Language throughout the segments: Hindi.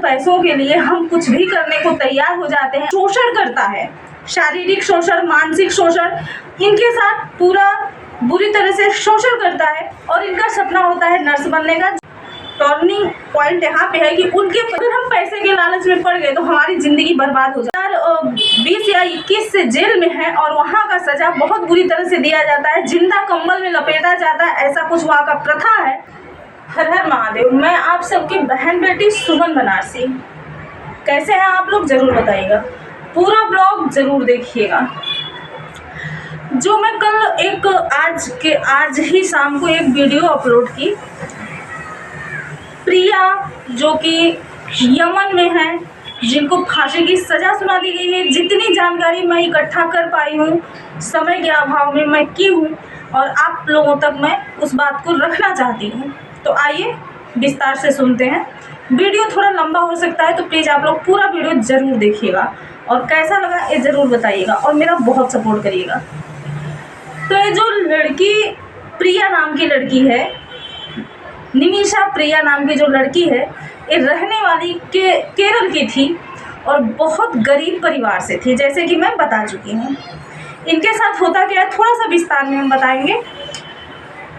पैसों के लिए हम कुछ भी करने को तैयार हो जाते हैं। शोषण करता है, शारीरिक शोषण, मानसिक शोषण, इनके साथ पूरा बुरी तरह से शोषण करता है। और इनका सपना होता है नर्स बनने का। टर्निंग पॉइंट यहाँ पे है कि उनके अगर हम पैसे के लालच में पड़ गए तो हमारी ज़िंदगी बर्बाद हो जाए। 20 या 21 से जेल में है और वहाँ का सज़ा बहुत बुरी तरह से दिया जाता है, जिंदा कंबल में लपेटा जाता है, ऐसा कुछ वहाँ का प्रथा है। हर हर महादेव। मैं आप सबकी बहन बेटी सुमन बनारसी। कैसे हैं आप लोग ज़रूर बताइएगा, पूरा ब्लॉग ज़रूर देखिएगा। जो मैं कल आज ही शाम को एक वीडियो अपलोड की, प्रिया जो कि यमन में है, जिनको फांसी की सज़ा सुना दी गई है। जितनी जानकारी मैं इकट्ठा कर पाई हूँ समय के अभाव में मैं की हूँ और आप लोगों तक मैं उस बात को रखना चाहती हूँ। तो आइए विस्तार से सुनते हैं। वीडियो थोड़ा लंबा हो सकता है तो प्लीज़ आप लोग पूरा वीडियो ज़रूर देखिएगा और कैसा लगा ये ज़रूर बताइएगा और मेरा बहुत सपोर्ट करिएगा। तो ये जो लड़की प्रिया नाम की लड़की है, निमिषा प्रिया नाम की जो लड़की है, ये रहने वाली केरल की थी और बहुत गरीब परिवार से थी, जैसे कि मैं बता चुकी हूँ। इनके साथ होता क्या है थोड़ा सा विस्तार में हम बताएंगे।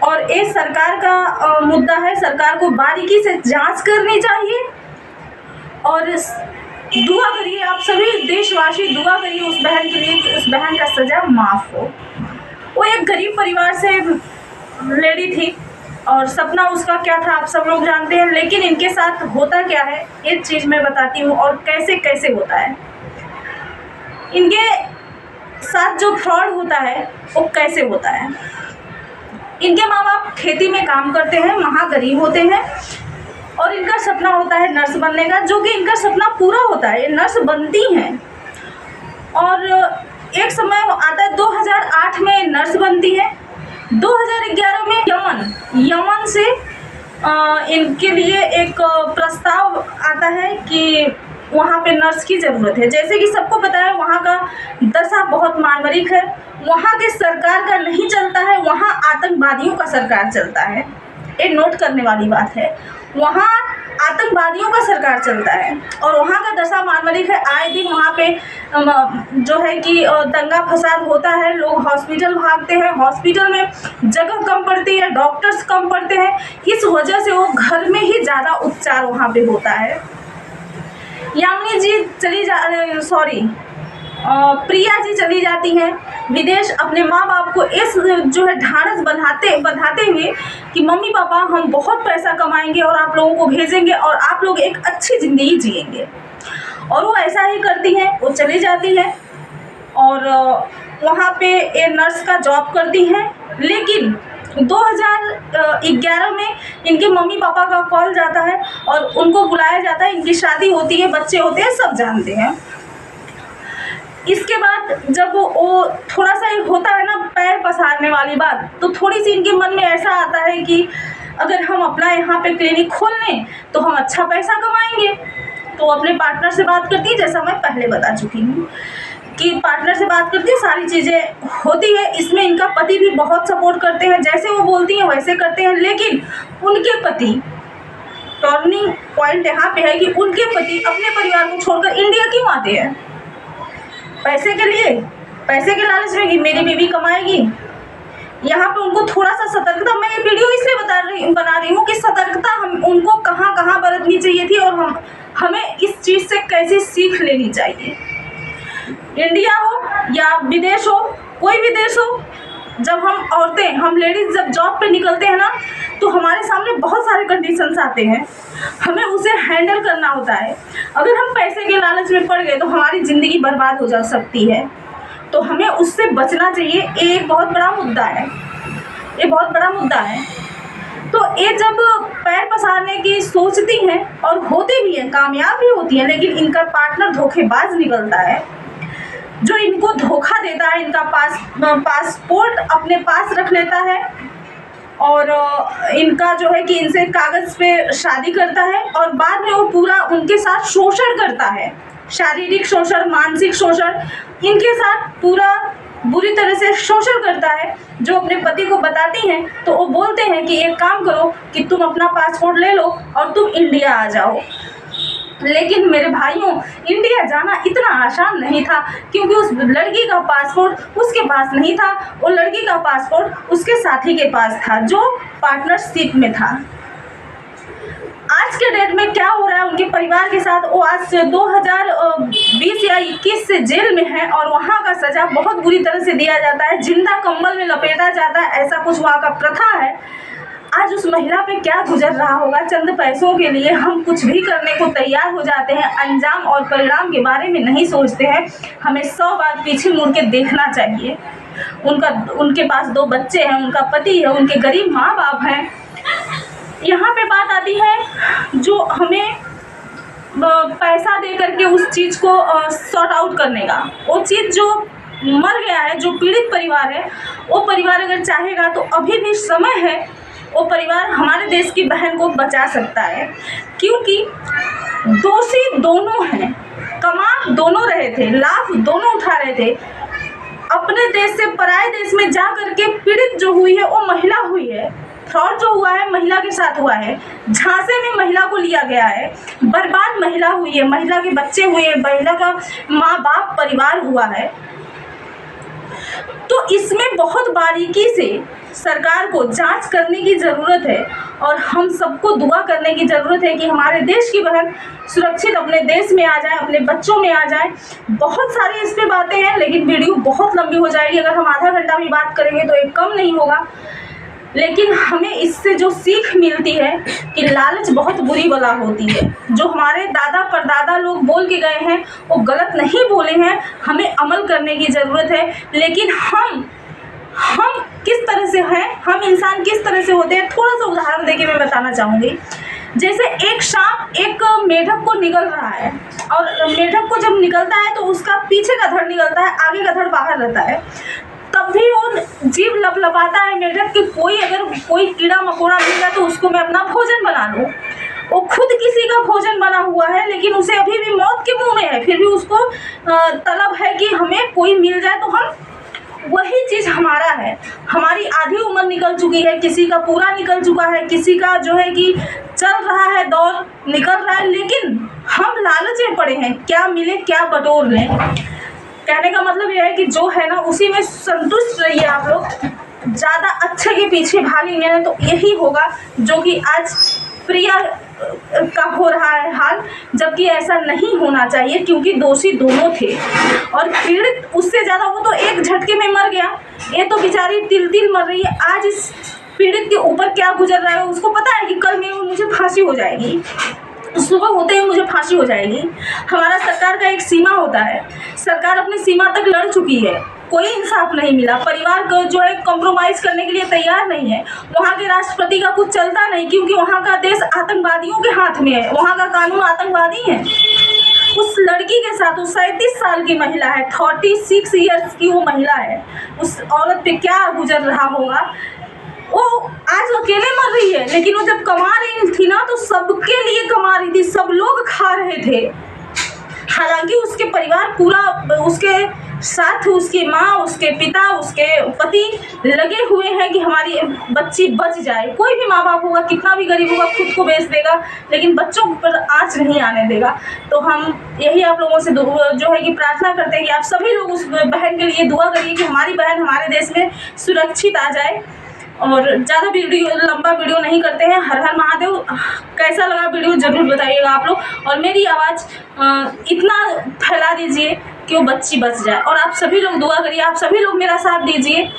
और ये सरकार का मुद्दा है, सरकार को बारीकी से जांच करनी चाहिए। और दुआ करिए, आप सभी देशवासी दुआ करिए उस बहन के लिए कि उस बहन का सज़ा माफ़ हो। वो एक गरीब परिवार से लेडी थी और सपना उसका क्या था आप सब लोग जानते हैं। लेकिन इनके साथ होता क्या है एक चीज़ मैं बताती हूँ और कैसे कैसे होता है। इनके साथ जो फ्रॉड होता है वो कैसे होता है। इनके माँ बाप खेती में काम करते हैं, महागरीब होते हैं और इनका सपना होता है नर्स बनने का, जो कि इनका सपना पूरा होता है। ये नर्स बनती हैं और एक समय आता है 2008 में नर्स बनती है। 2011 में यमन से इनके लिए एक प्रस्ताव आता है कि वहाँ पे नर्स की ज़रूरत है। जैसे कि सबको पता है वहाँ का दशा बहुत मानवरिक है, वहाँ के सरकार का नहीं चलता है, वहाँ आतंकवादियों का सरकार चलता है। ये नोट करने वाली बात है, वहाँ आतंकवादियों का सरकार चलता है और वहाँ का दशा मानवरिक है। आए दिन वहाँ पे जो है कि दंगा फसाद होता है, लोग हॉस्पिटल भागते हैं, हॉस्पिटल में जगह कम पड़ती है, डॉक्टर्स कम पड़ते हैं, इस वजह से वो घर में ही ज़्यादा उपचार वहाँ पे होता है। यामिनी जी प्रिया जी चली जाती हैं विदेश अपने माँ बाप को इस जो है ढाढ़स बंधाते हुए कि मम्मी पापा हम बहुत पैसा कमाएंगे और आप लोगों को भेजेंगे और आप लोग एक अच्छी ज़िंदगी जिएंगे। और वो ऐसा ही करती हैं, वो चली जाती हैं और वहाँ पे ये नर्स का जॉब करती हैं। लेकिन 2011 में इनके मम्मी पापा का कॉल जाता है और उनको बुलाया जाता है। इनकी शादी होती है, बच्चे होते हैं, सब जानते हैं। इसके बाद जब वो थोड़ा सा होता है ना पैर पसारने वाली बात, तो थोड़ी सी इनके मन में ऐसा आता है कि अगर हम अपना यहाँ पे क्लिनिक खोल लें तो हम अच्छा पैसा कमाएंगे। तो अपने पार्टनर से बात करती है, जैसा मैं पहले बता चुकी हूँ कि पार्टनर से बात करती है, सारी चीज़ें होती है। इसमें इनका पति भी बहुत सपोर्ट करते हैं, जैसे वो बोलती हैं वैसे करते हैं। लेकिन उनके पति, टर्निंग पॉइंट यहाँ पे है कि उनके पति अपने परिवार को छोड़कर इंडिया क्यों आते हैं? पैसे के लिए, पैसे के लालच में कि मेरी बीवी कमाएगी। यहाँ पे उनको थोड़ा सा सतर्कता, मैं ये वीडियो इसलिए बना रही हूँ कि सतर्कता हम उनको कहाँ बरतनी चाहिए थी और हमें इस चीज़ से कैसे सीख लेनी चाहिए। इंडिया हो या विदेश हो, कोई भी देश हो, जब हम औरतें, हम लेडीज़ जब जॉब पे निकलते हैं ना तो हमारे सामने बहुत सारे कंडीशंस आते हैं, हमें उसे हैंडल करना होता है। अगर हम पैसे के लालच में पड़ गए तो हमारी ज़िंदगी बर्बाद हो जा सकती है, तो हमें उससे बचना चाहिए। ये एक बहुत बड़ा मुद्दा है, ये बहुत बड़ा मुद्दा है। तो ये जब पैर पसारने की सोचती हैं और होती भी हैं, कामयाब भी होती हैं, लेकिन इनका पार्टनर धोखेबाज निकलता है जो इनको धोखा देता है। इनका पासपोर्ट अपने पास रख लेता है और इनका जो है कि इनसे कागज़ पे शादी करता है और बाद में वो पूरा उनके साथ शोषण करता है, शारीरिक शोषण, मानसिक शोषण, इनके साथ पूरा बुरी तरह से शोषण करता है। जो अपने पति को बताती हैं तो वो बोलते हैं कि एक काम करो कि तुम अपना पासपोर्ट ले लो और तुम इंडिया आ जाओ। लेकिन मेरे भाइयों, इंडिया जाना इतना आसान नहीं था, क्योंकि उस लड़की का पासपोर्ट उसके पास नहीं था, वो लड़की का पासपोर्ट उसके साथी के पास था जो पार्टनरशिप में था। आज के डेट में क्या हो रहा है उनके परिवार के साथ, वो आज से 2020 या 21 से जेल में है और वहाँ का सज़ा बहुत बुरी तरह से दिया जाता है, जिंदा कंबल में लपेटा जाता है, ऐसा कुछ वहाँ का प्रथा है। आज उस महिला पे क्या गुजर रहा होगा। चंद पैसों के लिए हम कुछ भी करने को तैयार हो जाते हैं, अंजाम और परिणाम के बारे में नहीं सोचते हैं। हमें 100 बार पीछे मुड़ के देखना चाहिए। उनके पास 2 बच्चे हैं, उनका पति है, उनके गरीब माँ बाप हैं। यहाँ पे बात आती है जो हमें पैसा दे करके उस चीज़ को सॉर्ट आउट करने का। वो चीज़ जो मर गया है, जो पीड़ित परिवार है, वो परिवार अगर चाहेगा तो अभी भी समय है, वो परिवार हमारे देश की बहन को बचा सकता है, क्योंकि दोषी दोनों हैं, कमा दोनों रहे थे, लाभ दोनों उठा रहे थे। अपने देश से पराये देश में जा करके पीड़ित जो हुई है वो महिला हुई है। फ्रॉड जो हुआ है महिला के साथ हुआ है, झांसे में महिला को लिया गया है, बर्बाद महिला हुई है, महिला के बच्चे हुए हैं, महिला का माँ बाप परिवार हुआ है। तो इसमें बहुत बारीकी से सरकार को जांच करने की ज़रूरत है और हम सबको दुआ करने की ज़रूरत है कि हमारे देश की बहन सुरक्षित अपने देश में आ जाए, अपने बच्चों में आ जाए। बहुत सारी इस पे बातें हैं, लेकिन वीडियो बहुत लंबी हो जाएगी। अगर हम आधा घंटा भी बात करेंगे तो एक कम नहीं होगा। लेकिन हमें इससे जो सीख मिलती है कि लालच बहुत बुरी बला होती है। जो हमारे दादा परदादा लोग बोल के गए हैं वो गलत नहीं बोले हैं, हमें अमल करने की ज़रूरत है। लेकिन हम किस तरह से हैं, हम इंसान किस तरह से होते हैं, थोड़ा सा उदाहरण देके मैं बताना चाहूँगी। जैसे एक सांप एक मेढक को निगल रहा है और मेढक को जब निकलता है तो उसका पीछे का धड़ निकलता है, आगे का धड़ बाहर रहता है। तब भी वो जीभ लपलपाता है मेढक कि अगर कोई कीड़ा मकोड़ा मिल जाए तो उसको मैं अपना भोजन बना लूँ। वो खुद किसी का भोजन बना हुआ है, लेकिन उसे अभी भी मौत के मुंह में है, फिर भी उसको तलब है कि हमें कोई मिल जाए तो हम। वही चीज़ हमारा है। हमारी आधी उम्र निकल चुकी है, किसी का पूरा निकल चुका है, किसी का जो है कि चल रहा है, दौर निकल रहा है, लेकिन हम लालच में पड़े हैं, क्या मिले क्या बटोर लें। कहने का मतलब यह है कि जो है ना उसी में संतुष्ट रहिए आप लोग। ज़्यादा अच्छे के पीछे भागेंगे ना तो यही होगा जो कि आज प्रिया का हो रहा है हाल, जबकि ऐसा नहीं होना चाहिए, क्योंकि दोषी दोनों थे और पीड़ित उससे ज़्यादा, वो तो एक झटके में मर गया, ये तो बेचारी तिल मर रही है। आज इस पीड़ित के ऊपर क्या गुजर रहा है, उसको पता है कि कल में मुझे फांसी हो जाएगी, सुबह होते ही मुझे फांसी हो जाएगी। हमारा सरकार का एक सीमा होता है, सरकार अपनी सीमा तक लड़ चुकी है, कोई इंसाफ नहीं मिला। परिवार को जो है कॉम्प्रोमाइज़ करने के लिए तैयार नहीं है। वहाँ के राष्ट्रपति का कुछ चलता नहीं, क्योंकि वहाँ का देश आतंकवादियों के हाथ में है, वहाँ का कानून आतंकवादी है। उस लड़की के साथ, उस 37 साल की महिला है, 36 ईयर्स की वो महिला है, उस औरत पे क्या गुजर रहा होगा। वो आज अकेले मर रही है, लेकिन वो जब कमा रही थी ना तो सबके लिए कमा रही थी, सब लोग खा रहे थे। हालांकि उसके परिवार पूरा उसके साथ, उसकी माँ, उसके पिता, उसके पति लगे हुए हैं कि हमारी बच्ची बच जाए। कोई भी माँ बाप होगा, कितना भी गरीब होगा, खुद को बेच देगा, लेकिन बच्चों पर आँच नहीं आने देगा। तो हम यही आप लोगों से जो है कि प्रार्थना करते हैं कि आप सभी लोग उस बहन के लिए दुआ करिए कि हमारी बहन हमारे देश में सुरक्षित आ जाए। और ज़्यादा लंबा वीडियो नहीं करते हैं। हर हर महादेव। कैसा लगा वीडियो ज़रूर बताइएगा आप लोग, और मेरी आवाज़ इतना फैला दीजिए कि वो बच्ची बच जाए। और आप सभी लोग दुआ करिए, आप सभी लोग मेरा साथ दीजिए।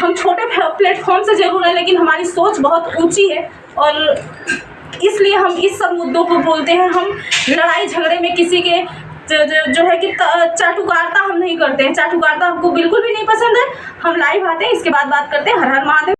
हम छोटे प्लेटफॉर्म से ज़रूर हैं, लेकिन हमारी सोच बहुत ऊंची है और इसलिए हम इस सब मुद्दों को बोलते हैं। हम लड़ाई झगड़े में किसी के जो है कि चाटुकारिता हम नहीं करते हैं। चाटुकारिता हमको बिल्कुल भी नहीं पसंद है। हम लाइव आते हैं, इसके बाद बात करते हैं। हर हर महादेव।